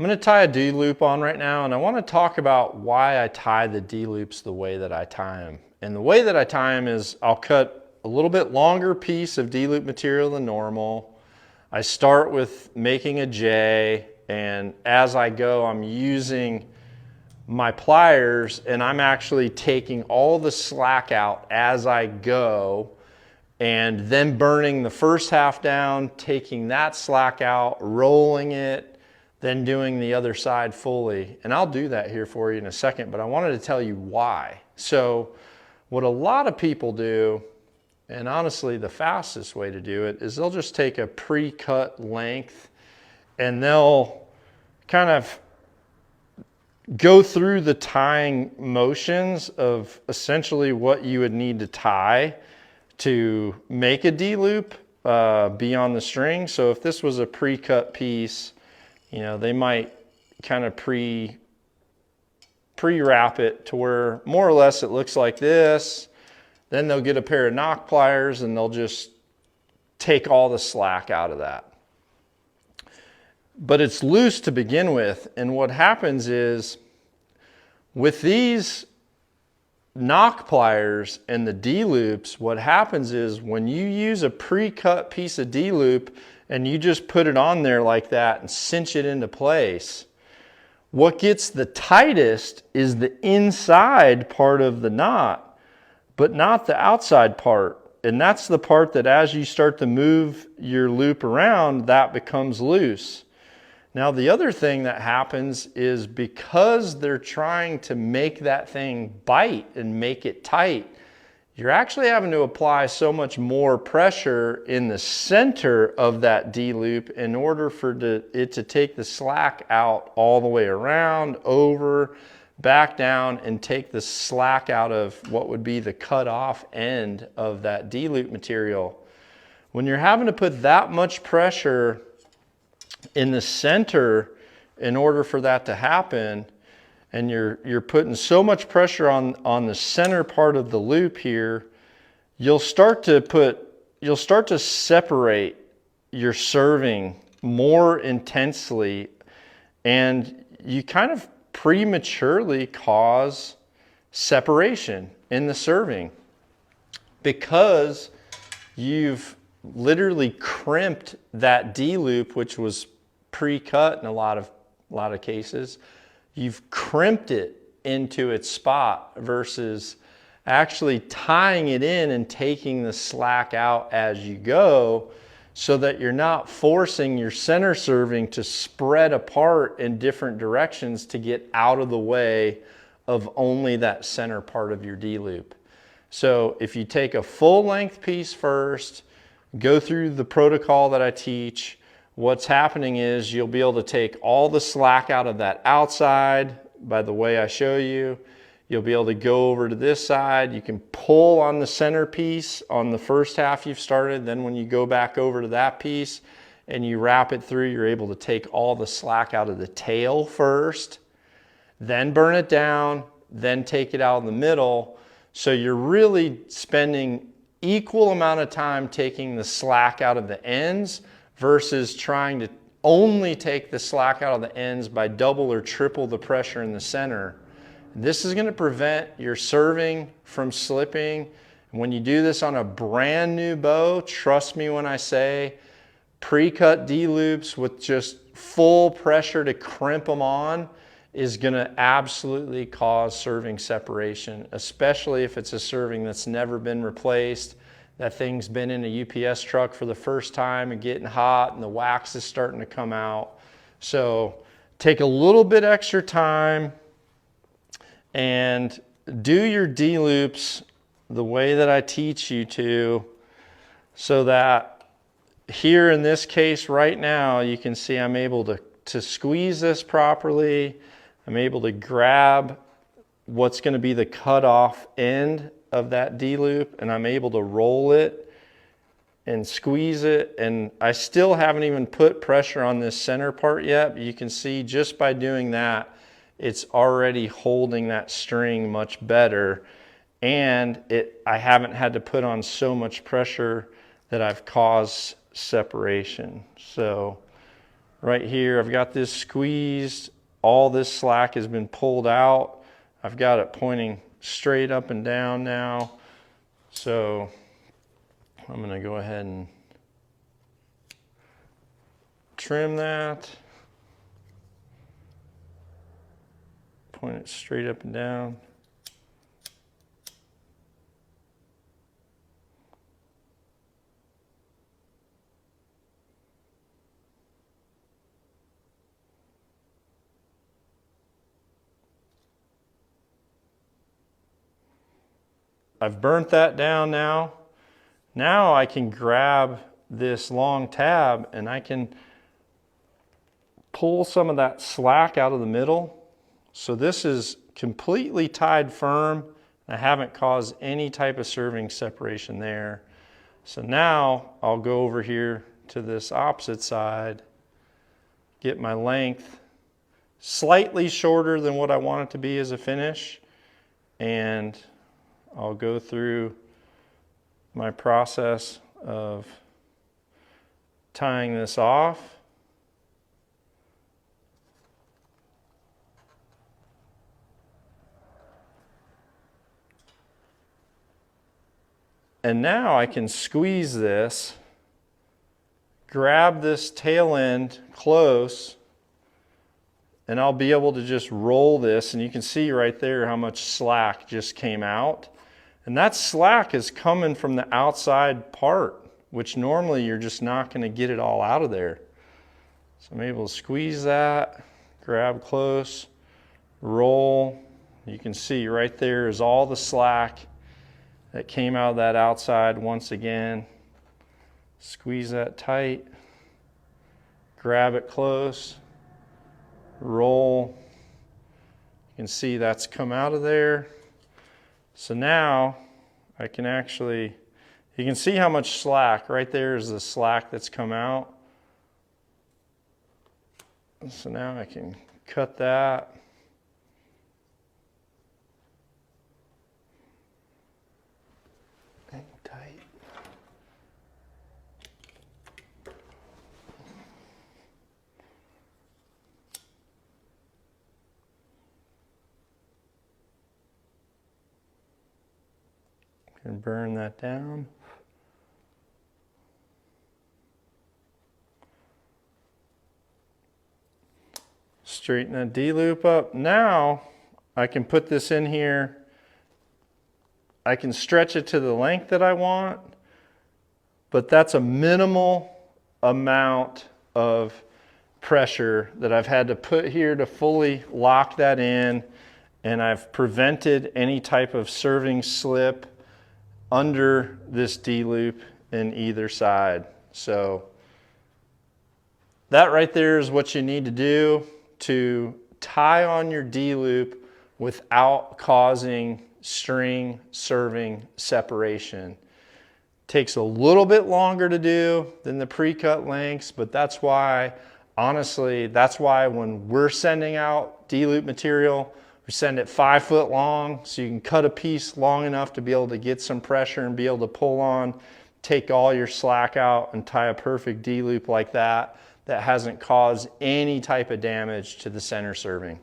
I'm going to tie a D-loop on right now, and I want to talk about why I tie the D-loops the way that I tie them. And the way that I tie them is I'll cut a little bit longer piece of D-loop material than normal. I start with making a J, and as I go, I'm using my pliers, and I'm actually taking all the slack out as I go, and then burning the first half down, taking that slack out, rolling it, then doing the other side fully. And I'll do that here for you in a second, but I wanted to tell you why. So what a lot of people do, and honestly the fastest way to do it, is they'll just take a pre-cut length and they'll kind of go through the tying motions of essentially what you would need to tie to make a D-loop be on the string. So if this was a pre-cut piece, you know, they might kind of pre-wrap it to where more or less it looks like this. Then they'll get a pair of knock pliers and they'll just take all the slack out of that. But it's loose to begin with, and what happens is with these knock pliers and the D-loops, what happens is when you use a pre-cut piece of D-loop and you just put it on there like that and cinch it into place, what gets the tightest is the inside part of the knot, but not the outside part. And that's the part that as you start to move your loop around, that becomes loose. Now, the other thing that happens is because they're trying to make that thing bite and make it tight, you're actually having to apply so much more pressure in the center of that D-loop in order for it to take the slack out all the way around, over, back down, and take the slack out of what would be the cut off end of that D-loop material. When you're having to put that much pressure in the center in order for that to happen, and you're putting so much pressure on the center part of the loop here, you'll start to separate your serving more intensely, and you kind of prematurely cause separation in the serving because you've literally crimped that D-loop, which was pre-cut in a lot of cases. You've crimped it into its spot versus actually tying it in and taking the slack out as you go, so that you're not forcing your center serving to spread apart in different directions to get out of the way of only that center part of your D-loop. So if you take a full length piece first, go through the protocol that I teach, what's happening is you'll be able to take all the slack out of that outside by the way I show you. You'll be able to go over to this side. You can pull on the center piece on the first half you've started. Then when you go back over to that piece and you wrap it through, you're able to take all the slack out of the tail first, then burn it down, then take it out in the middle. So you're really spending equal amount of time taking the slack out of the ends versus trying to only take the slack out of the ends by double or triple the pressure in the center. This is going to prevent your serving from slipping. When you do this on a brand new bow, trust me when I say pre-cut D-loops with just full pressure to crimp them on is going to absolutely cause serving separation, especially if it's a serving that's never been replaced. That thing's been in a UPS truck for the first time and getting hot and the wax is starting to come out. So take a little bit extra time and do your D-loops the way that I teach you to, so that here in this case right now, you can see I'm able to squeeze this properly. I'm able to grab what's going to be the cutoff end of that D-loop, and I'm able to roll it and squeeze it, and I still haven't even put pressure on this center part yet, but you can see just by doing that, it's already holding that string much better, and I haven't had to put on so much pressure that I've caused separation. So right here, I've got this squeezed. All this slack has been pulled out. I've got it pointing straight up and down now. So I'm going to go ahead and trim that. Point it straight up and down. I've burnt that down now. Now I can grab this long tab and I can pull some of that slack out of the middle. So this is completely tied firm. I haven't caused any type of serving separation there. So now I'll go over here to this opposite side, get my length slightly shorter than what I want it to be as a finish, and I'll go through my process of tying this off. And now I can squeeze this, grab this tail end close, and I'll be able to just roll this, and you can see right there how much slack just came out. And that slack is coming from the outside part, which normally you're just not going to get it all out of there. So I'm able to squeeze that, grab close, roll. You can see right there is all the slack that came out of that outside once again. Squeeze that tight, grab it close, roll. You can see that's come out of there. So now I can actually, you can see how much slack, right there is the slack that's come out. So now I can cut that. Hang tight. And burn that down. Straighten that D-loop up. Now I can put this in here. I can stretch it to the length that I want, but that's a minimal amount of pressure that I've had to put here to fully lock that in, and I've prevented any type of serving slip under this D-loop in either side. So that right there is what you need to do to tie on your D-loop without causing string serving separation. Takes a little bit longer to do than the pre-cut lengths, but that's why, honestly, that's why when we're sending out D-loop material, we send it 5 foot long, so you can cut a piece long enough to be able to get some pressure and be able to pull on, take all your slack out, and tie a perfect D-loop like that that hasn't caused any type of damage to the center serving.